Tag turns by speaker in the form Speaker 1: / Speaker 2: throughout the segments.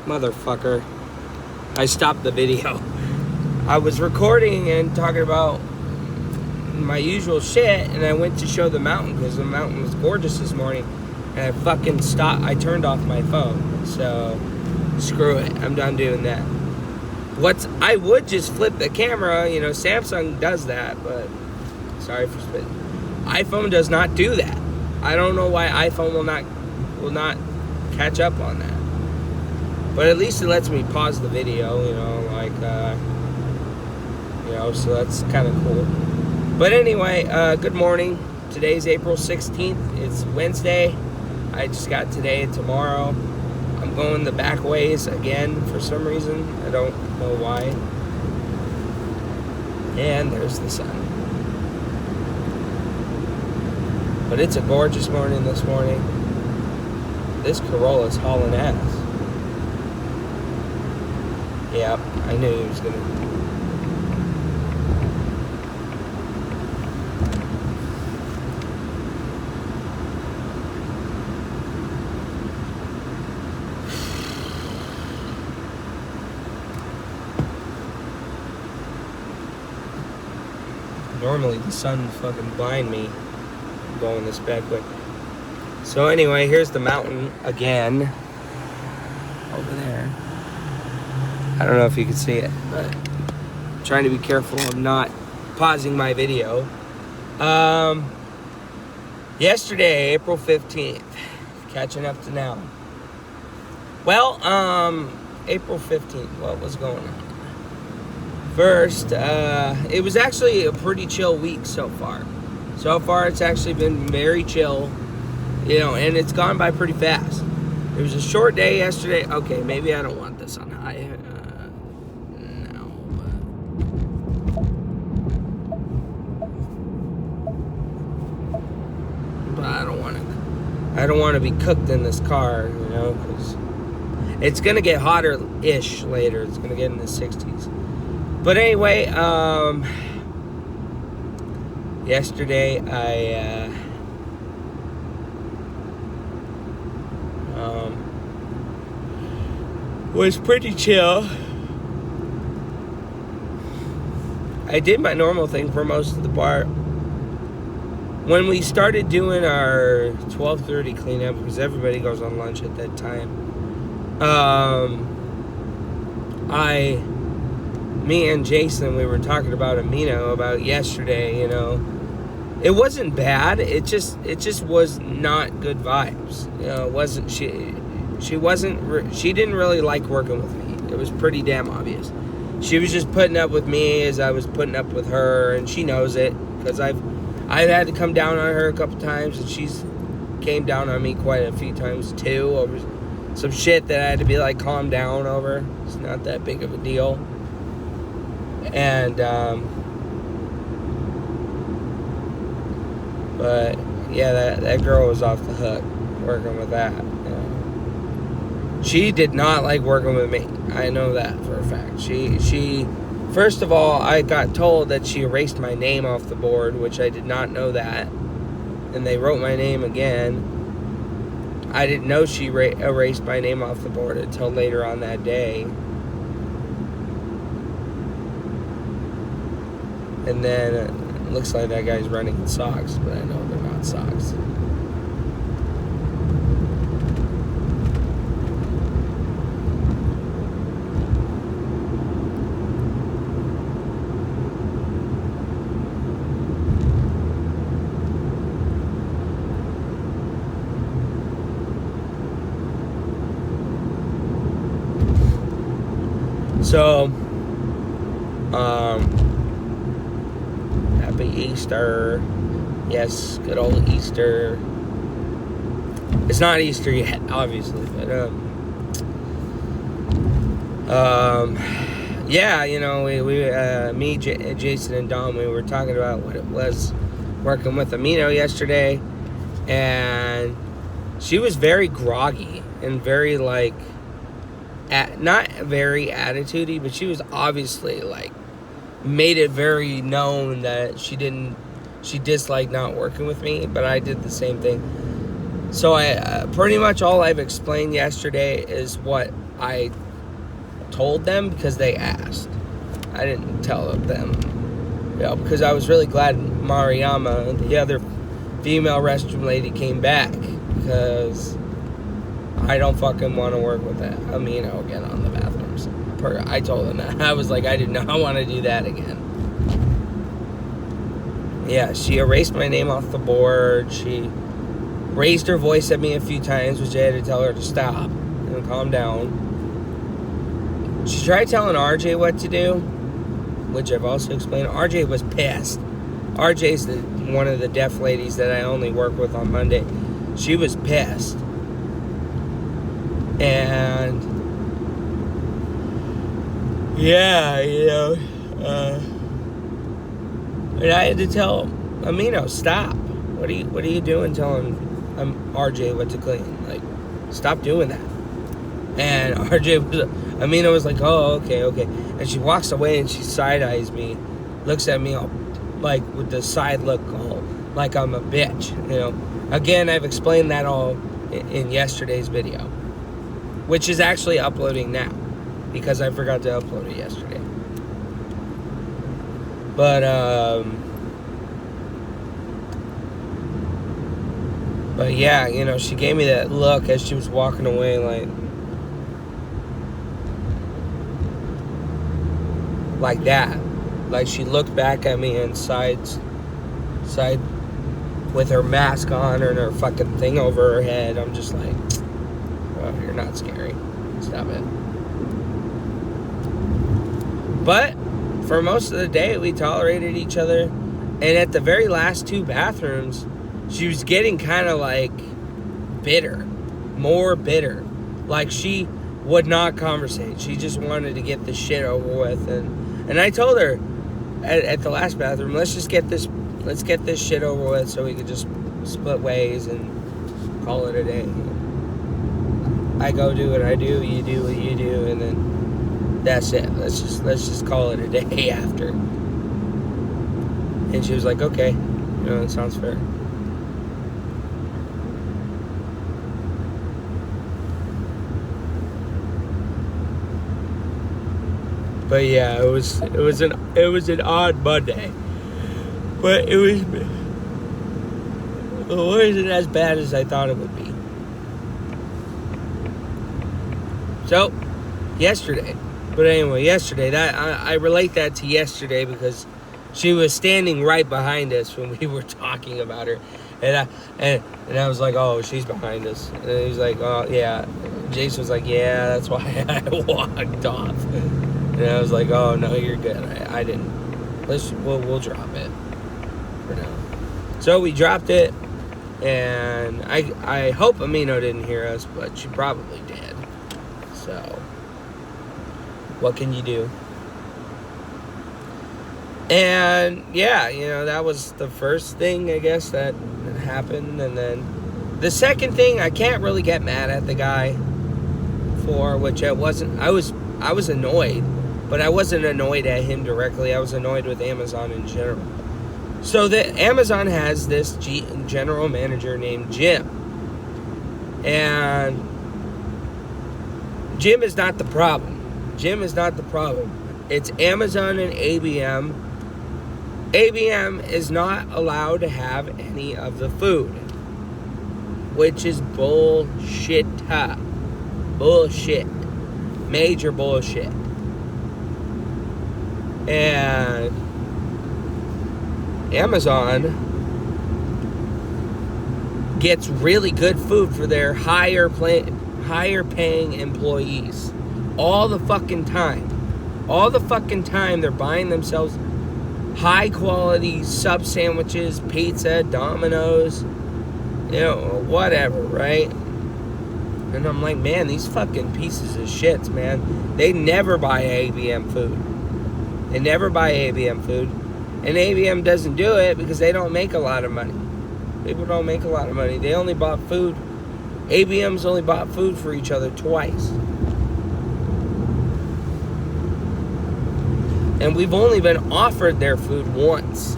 Speaker 1: Motherfucker. I stopped the video. I was recording and talking about my usual shit, and I went to show the mountain because the mountain was gorgeous this morning, and I fucking stopped. I turned off my phone, so screw it. I'm done doing that. I would just flip the camera, Samsung does that, but sorry for spitting. iPhone does not do that. I don't know why iPhone will not catch up on that. But at least it lets me pause the video, so that's kind of cool. But anyway, good morning. Today's April 16th. It's Wednesday. I just got today and tomorrow. I'm going the back ways again for some reason. I don't know why. And there's the sun. But it's a gorgeous morning this morning. This Corolla's hauling ass. Yep, I knew he was gonna. Normally the sun would fucking blind me going this back way. So anyway, here's the mountain again. Over there. I don't know if you can see it, but I'm trying to be careful of not pausing my video. Yesterday, April 15th. Catching up to now. Well, April 15th, what was going on? First, it was actually a pretty chill week so far. So far, it's actually been very chill, and it's gone by pretty fast. It was a short day yesterday. Okay, maybe I don't want this on high. No, but I don't want to be cooked in this car, because it's gonna get hotter-ish later. It's gonna get in the 60s. But anyway, yesterday I was pretty chill. I did my normal thing for most of the part. When we started doing our 12:30 cleanup, because everybody goes on lunch at that time, me and Jason, we were talking about Amino about yesterday, It wasn't bad. It just was not good vibes. It wasn't she didn't really like working with me. It was pretty damn obvious. She was just putting up with me as I was putting up with her, and she knows it because I've had to come down on her a couple times, and she's came down on me quite a few times too over some shit that I had to be like calm down over. It's not that big of a deal. And but yeah, that girl was off the hook working with that. She did not like working with me. I know that for a fact. She first of all, I got told that she erased my name off the board, which I did not know that. And they wrote my name again. I didn't know she erased my name off the board until later on that day. And then it looks like that guy's running in socks, but I know they're not socks. So, happy Easter. Yes, good old Easter. It's not Easter yet, obviously, but, yeah, me, Jason, and Dom, we were talking about what it was working with Amino yesterday, and she was very groggy and very, not very attitudey, but she was obviously, made it very known that she disliked not working with me, but I did the same thing. So I pretty much all I've explained yesterday is what I told them because they asked. I didn't tell them, because I was really glad Mariama, the other female restroom lady, came back, because I don't fucking want to work with that Amino again on the bathrooms. I told them that. I was like, I did not want to do that again. Yeah, she erased my name off the board. She raised her voice at me a few times, which I had to tell her to stop and calm down. She tried telling RJ what to do, which I've also explained. RJ was pissed. RJ's one of the deaf ladies that I only work with on Monday. She was pissed. And yeah, and I had to tell Amino, stop. What are you doing telling RJ what to clean? Like, stop doing that. And Amino was like, oh, okay. And she walks away and she side-eyes me, looks at me all, like, with the side look, all like I'm a bitch, Again, I've explained that all in yesterday's video, which is actually uploading now, because I forgot to upload it yesterday. But yeah, she gave me that look as she was walking away, like that. Like, she looked back at me and side with her mask on and her fucking thing over her head. I'm just like, oh, you're not scary. Stop it. But for most of the day, we tolerated each other. And at the very last two bathrooms, she was getting kind of like bitter. More bitter. Like, she would not conversate. She just wanted to get the shit over with. And I told her at the last bathroom, let's get this shit over with so we could just split ways and call it a day. I go do what I do, you do what you do, and then that's it. Let's just call it a day after. And she was like, okay, that sounds fair. But yeah, it was an odd Monday. But it wasn't as bad as I thought it would be. So, yesterday. But anyway, yesterday, that I relate that to yesterday because she was standing right behind us when we were talking about her. And I was like, oh, she's behind us. And he was like, oh, yeah. Jason was like, yeah, that's why I walked off. And I was like, oh, no, you're good. I didn't. We'll drop it for now. So we dropped it, and I hope Amino didn't hear us, but she probably did. So, what can you do? And, yeah, that was the first thing, I guess, that happened. And then the second thing, I can't really get mad at the guy for, which I wasn't. I was annoyed. But I wasn't annoyed at him directly. I was annoyed with Amazon in general. So Amazon has this general manager named Jim. And Jim is not the problem. It's Amazon and ABM. ABM is not allowed to have any of the food, which is bullshit. Bullshit. Major bullshit. And Amazon gets really good food for their higher paying employees all the fucking time. They're buying themselves high quality sub sandwiches, pizza, Domino's, whatever, right? And I'm like, man, these fucking pieces of shits, man. They never buy ABM food. And ABM doesn't do it because they don't make a lot of money. People don't make a lot of money. They only bought food. ABM's only bought food for each other twice. And we've only been offered their food once.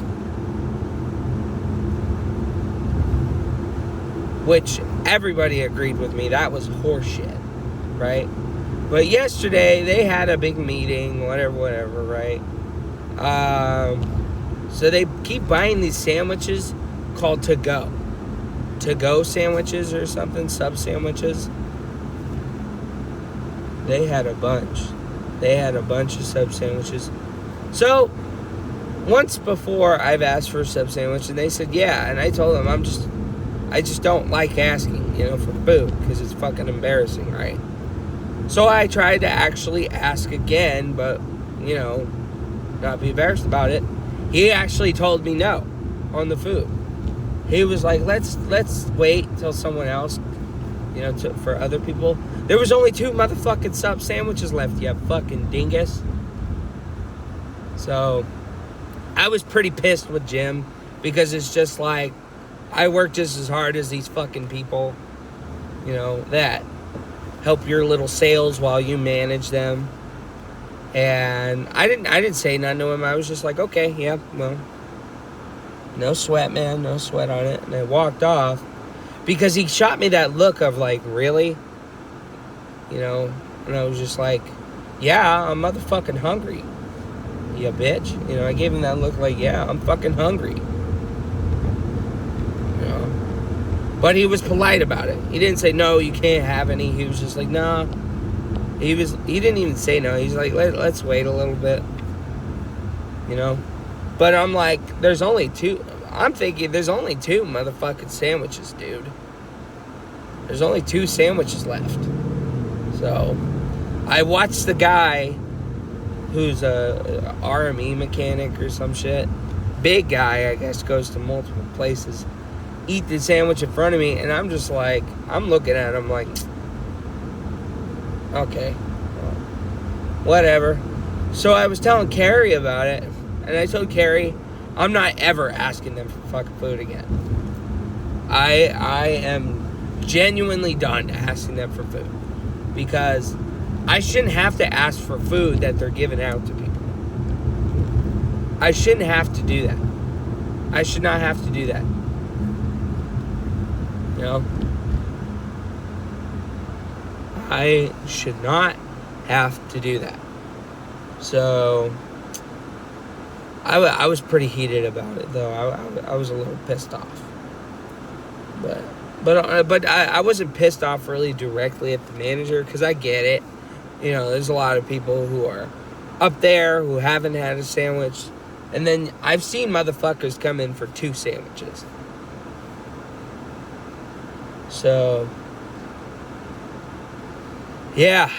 Speaker 1: Which everybody agreed with me. That was horseshit, right? But yesterday, they had a big meeting, whatever, right? So they keep buying these sandwiches called to-go sandwiches or something, sub sandwiches. They had a bunch of sub sandwiches. So once before I've asked for a sub sandwich, and they said yeah, and I told them I just don't like asking, for food, because it's fucking embarrassing, right? So I tried to actually ask again, but not be embarrassed about it. He actually told me no on the food. He was like, let's wait till someone else, for other people. There was only 2 motherfucking sub sandwiches left, you fucking dingus. So I was pretty pissed with Jim, because it's just like, I work just as hard as these fucking people, that help your little sales while you manage them. And I didn't say nothing to him. I was just like, okay, yeah, well, no sweat, man, no sweat on it. And I walked off, because he shot me that look of like, really? And I was just like, yeah, I'm motherfucking hungry, you bitch. I gave him that look like, yeah, I'm fucking hungry. But he was polite about it. He didn't say, no, you can't have any. He was just like, nah. He didn't even say no. He's like, let's wait a little bit. But I'm like, there's only 2. I'm thinking there's only 2 motherfucking sandwiches, dude. There's only 2 sandwiches left. So I watched the guy who's a RME mechanic or some shit. Big guy, I guess, goes to multiple places. Eat the sandwich in front of me, and I'm just like, I'm looking at him like, okay, well, whatever. So I was telling Carrie about it, and I told Carrie, I'm not ever asking them for fucking food again. I am genuinely done asking them for food, because I shouldn't have to ask for food that they're giving out to people. I shouldn't have to do that. I should not have to do that. I should not have to do that. So I was pretty heated about it, though. I was a little pissed off. But I wasn't pissed off really directly at the manager, because I get it. There's a lot of people who are up there who haven't had a sandwich. And then I've seen motherfuckers come in for 2 sandwiches. So, yeah,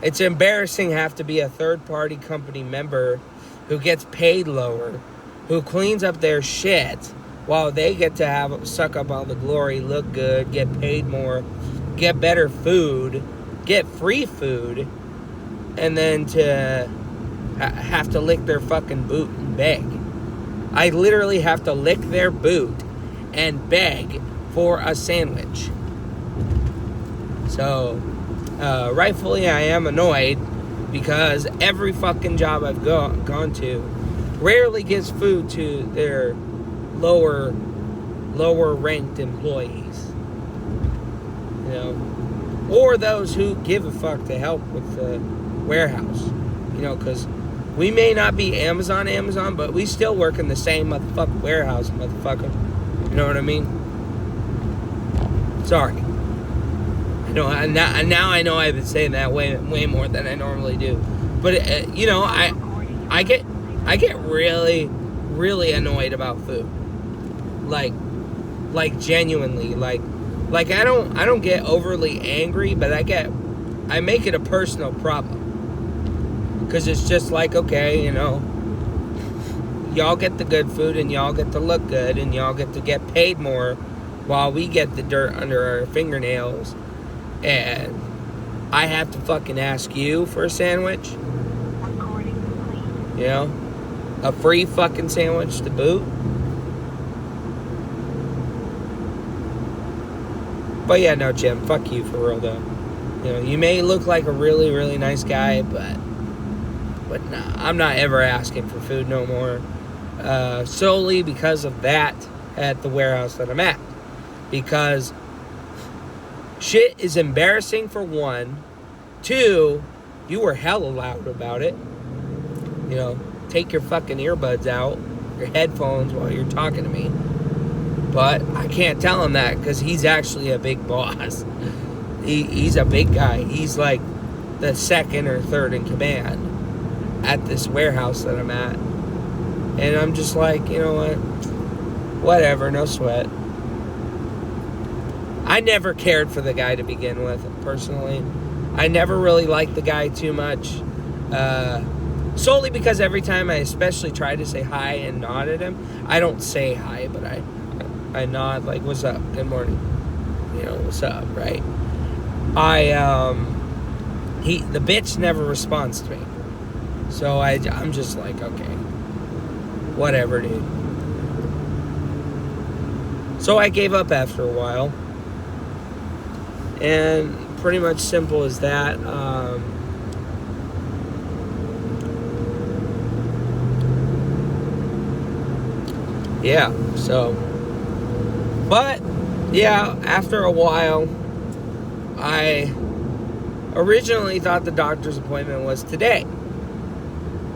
Speaker 1: it's embarrassing to have to be a third-party company member who gets paid lower, who cleans up their shit while they get to suck up all the glory, look good, get paid more, get better food, get free food, and then to have to lick their fucking boot and beg. I literally have to lick their boot and beg for a sandwich. So, rightfully I am annoyed, because every fucking job I've gone to rarely gives food to their lower ranked employees. Or those who give a fuck to help with the warehouse. Because we may not be Amazon, but we still work in the same motherfucking warehouse, motherfucker. You know what I mean? Sorry. Now I know I've been saying that way more than I normally do. But I get really, really annoyed about food. Like genuinely, like I don't get overly angry, but I make it a personal problem. Because it's just like, okay, y'all get the good food, and y'all get to look good, and y'all get to get paid more, while we get the dirt under our fingernails, and I have to fucking ask you for a sandwich. A free fucking sandwich to boot. But yeah, no, Jim, fuck you for real though. You may look like a really, really nice guy, but nah, I'm not ever asking for food no more. Solely because of that at the warehouse that I'm at. because shit is embarrassing for one. Two, you were hella loud about it. You know, take your fucking earbuds out, your headphones while you're talking to me. But I can't tell him that because he's actually a big boss. He's a big guy. He's like the second or third in command at this warehouse that I'm at. And I'm just like, you know what? Whatever, no sweat. I never cared for the guy to begin with, personally. I never really liked the guy too much. Solely because every time I especially try to say hi and nod at him, I don't say hi, but I nod like, what's up? Good morning. You know, what's up, right? The bitch never responds to me. So I'm just like, okay. Whatever, dude. So I gave up after a while. And pretty much simple as that. Yeah, so. But, yeah, after a while, I originally thought the doctor's appointment was today.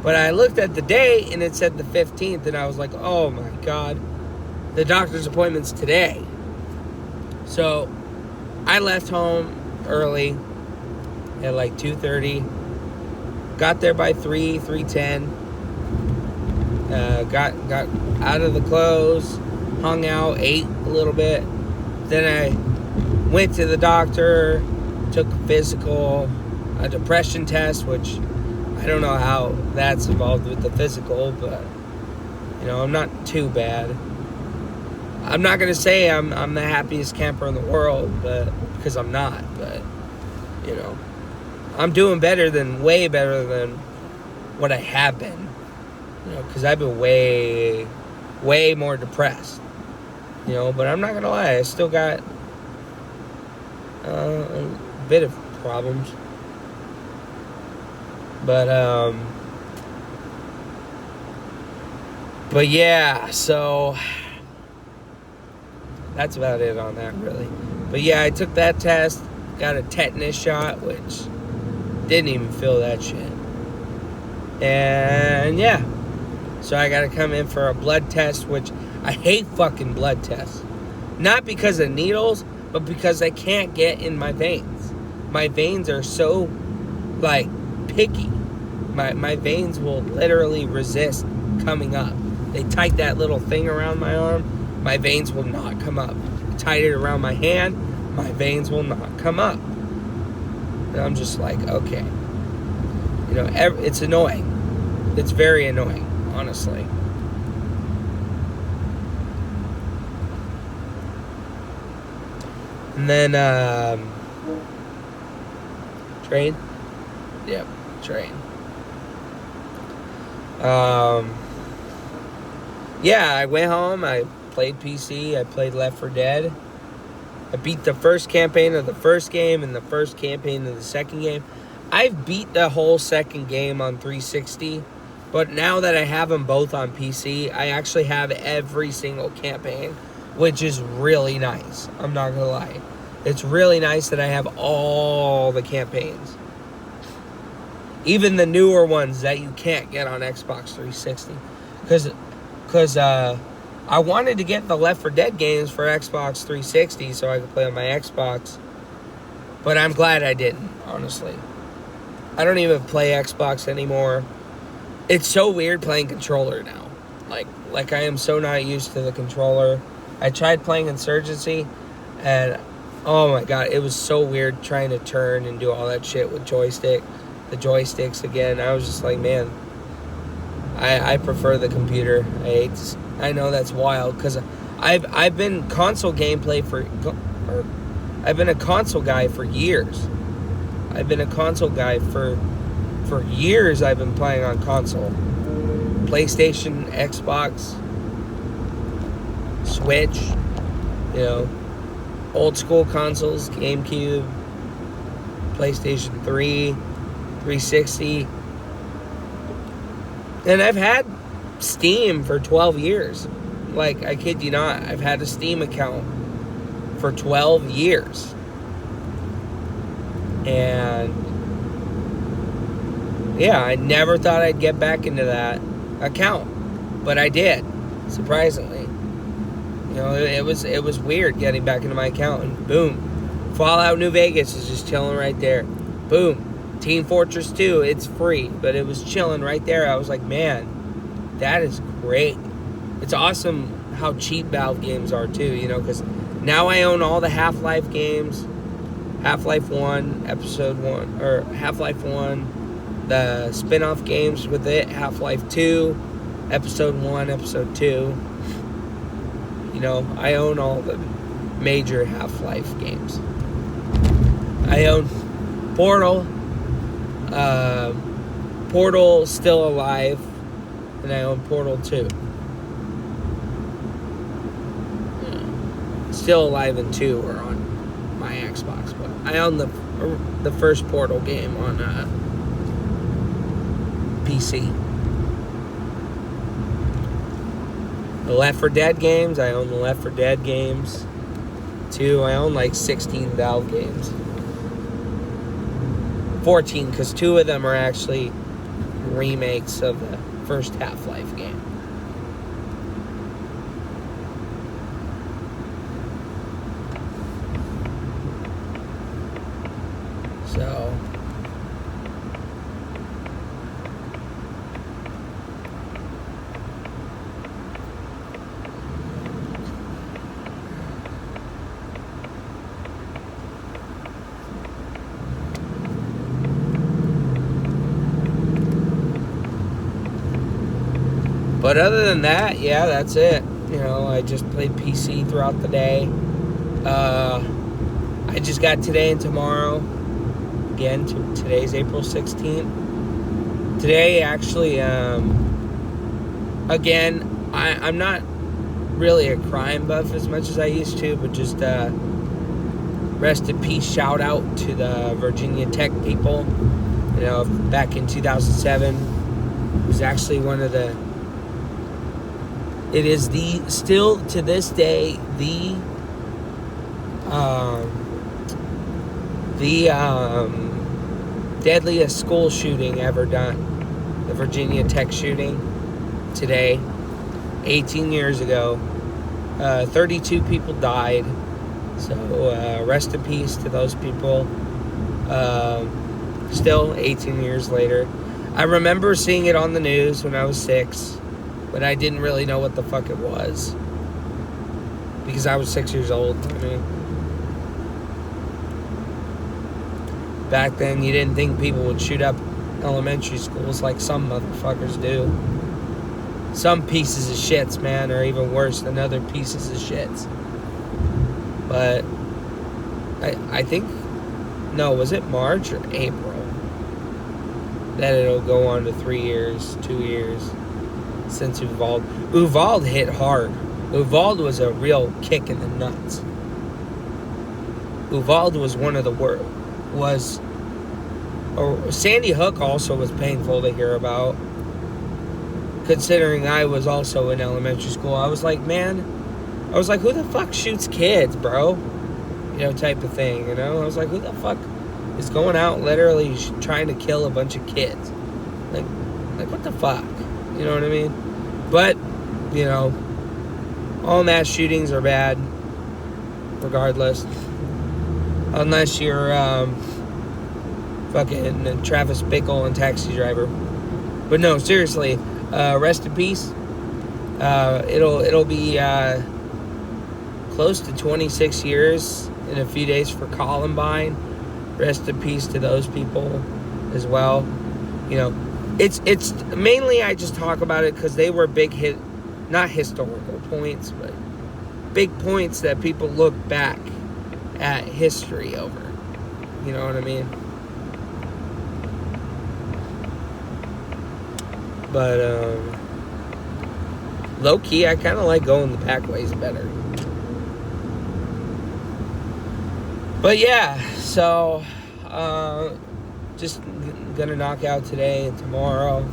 Speaker 1: But I looked at the date and it said the 15th, and I was like, oh my God, the doctor's appointment's today. So I left home early at like 2:30. Got there by 3:10. Got out of the clothes, hung out, ate a little bit. Then I went to the doctor, took a physical, a depression test, which I don't know how that's involved with the physical, but, you know, I'm not too bad. I'm not going to say I'm the happiest camper in the world, but because I'm not, but, you know, I'm doing way better than what I have been, you know, because I've been way more depressed, you know, but I'm not going to lie, I still got a bit of problems. But yeah, so that's about it on that, really. But yeah, I took that test, got a tetanus shot, which didn't even feel that shit. And yeah, so I gotta come in for a blood test, which I hate fucking blood tests. Not because of needles, but because I can't get in my veins. My veins are so, like, picky. My veins will literally resist coming up. They tight that little thing around my arm, my veins will not come up. Tight it around my hand, my veins will not come up. And I'm just like, okay. You know, it's annoying. It's very annoying, honestly. And then, train? Yep, train. Yeah, I went home, I played PC, I played Left 4 Dead. I beat the first campaign of the first game and the first campaign of the second game. I've beat the whole second game on 360, but now that I have them both on PC, I actually have every single campaign, which is really nice. I'm not gonna lie. It's really nice that I have all the campaigns. Even the newer ones that you can't get on Xbox 360. Because I wanted to get the Left 4 Dead games for Xbox 360 so I could play on my Xbox. But I'm glad I didn't, honestly. I don't even play Xbox anymore. It's so weird playing controller now. Like I am so not used to the controller. I tried playing Insurgency, and oh my god, it was so weird trying to turn and do all that shit with the joysticks again. I was just like, man, I prefer the computer. I know that's wild because I've been console gameplay I've been a console guy for years. I've been a console guy for years. I've been playing on console, PlayStation, Xbox, Switch, you know, old school consoles, GameCube, PlayStation 3, 360. And I've had Steam for 12 years. Like, I kid you not, I've had a Steam account for 12 years. And yeah, I never thought I'd get back into that account, but I did, surprisingly. You know, it was weird getting back into my account, and boom, Fallout New Vegas is just chilling right there. Boom, Team Fortress 2, it's free, but it was chilling right there. I was like, man, that is great. It's awesome how cheap Valve games are too, you know, because now I own all the Half-Life games, Half-Life 1, Episode 1, or Half-Life 1, the spin-off games with it, Half-Life 2, Episode 1, Episode 2. You know, I own all the major Half-Life games. I own Portal, Portal Still Alive, and I own Portal 2. Still Alive and 2 are on my Xbox, but I own the first Portal game on PC. The Left 4 Dead games, I own the Left 4 Dead games too. I own like 16 Valve games. 14, because 2 of them are actually remakes of the first Half-Life game. So, but other than that, yeah, that's it. You know, I just played PC throughout the day. I just got today and tomorrow. Again, today's April 16th. Today, actually, again, I'm not really a crime buff as much as I used to, but just rest in peace, shout out to the Virginia Tech people. You know, back in 2007, it was actually one of the, it is still to this day, the deadliest school shooting ever done. The Virginia Tech shooting today, 18 years ago. 32 people died. So rest in peace to those people. Still 18 years later. I remember seeing it on the news when I was 6, but I didn't really know what the fuck it was, because I was 6 years old. I mean, back then, you didn't think people would shoot up elementary schools like some motherfuckers do. Some pieces of shits, man, are even worse than other pieces of shits. But I think, no, was it March or April that it'll go on to 3 years, 2 years since Uvalde. Uvalde hit hard. Uvalde was a real kick in the nuts. Uvalde was one of the worst. Sandy Hook also was painful to hear about, considering I was also in elementary school. I was like, who the fuck shoots kids, bro? You know, type of thing, you know? I was like, who the fuck is going out literally trying to kill a bunch of kids? Like what the fuck? You know what I mean? But, you know, all mass shootings are bad, regardless. Unless you're fucking Travis Bickle and Taxi Driver. But no, seriously, rest in peace. It'll be close to 26 years in a few days for Columbine. Rest in peace to those people as well. You know, it's mainly, I just talk about it because they were big not historical points, but big points that people look back at history over. You know what I mean? But low key, I kind of like going the back ways better. But yeah, so just gonna knock out today and tomorrow.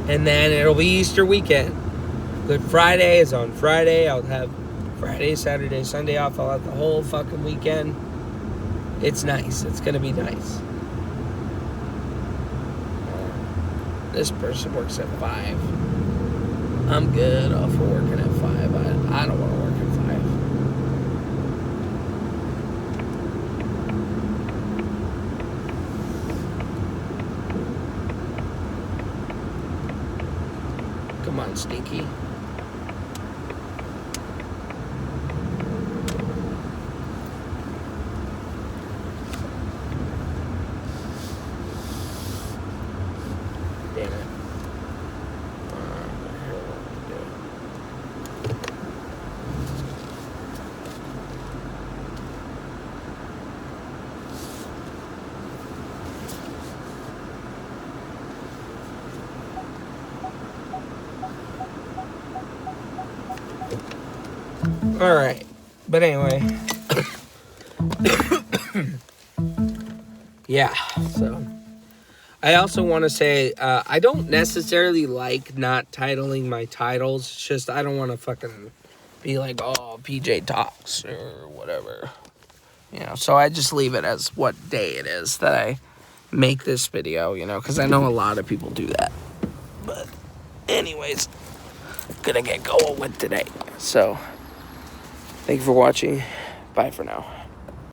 Speaker 1: And then it'll be Easter weekend. Good Friday is on Friday. I'll have Friday, Saturday, Sunday off. I'll have the whole fucking weekend. It's nice. It's going to be nice. This person works at 5. I'm good off for working at 5. I don't want to work at 5. Come on, Stinky. Damn it. All right, but anyway, yeah. So I also want to say I don't necessarily like not titling my titles. It's just I don't want to fucking be like, oh, PJ Talks or whatever, you know. So I just leave it as what day it is that I make this video, you know, because I know a lot of people do that. But anyways, gonna get going with today. So thank you for watching. Bye for now.